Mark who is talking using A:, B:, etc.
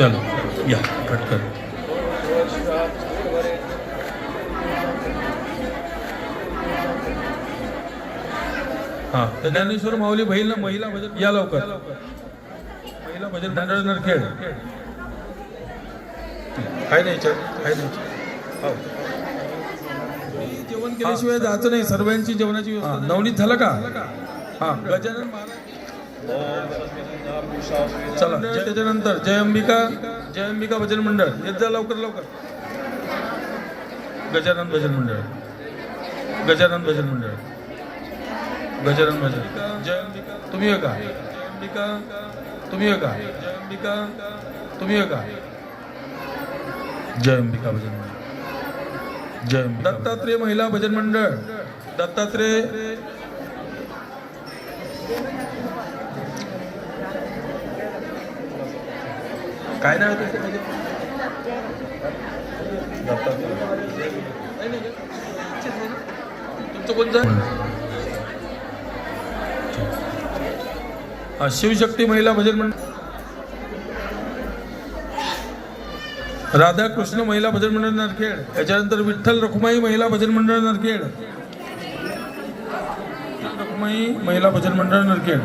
A: चलो या पटकन. हां ज्ञानेश्वर माऊली महिला भजन या लवकर. महिला भजन मंडळ नरखेड. काय नाही काय नाही. हो जेवण केल्याशिवाय जायचं नाही. सर्वांची जेवणाची व्यवस्था. नवनीत झालं का? हां गजानन महाराज चला. त्याच्यानंतर जय अंबिका भजन मंडळ येत जा लवकर लवकर. गजानन भजन मंडळ गजानन भजन जय अंबिका तुम्ही आहे का? जय अंबिका तुम्ही आहे का? जय अंबिका तुम्ही आहे का? जय अंबिका भजन मंडळ. जय दत्तात्रेय महिला भजन मंडळ. दत्तात्रेय काय नाव आहे तुमचं कोणतं? शिवशक्ती महिला भजन मंडळ. राधाकृष्ण महिला भजन मंडळ नरखेड. त्याच्यानंतर विठ्ठल रखुमाई महिला भजन मंडळ नरखेड. रखुमाई महिला भजन मंडळ नरखेड.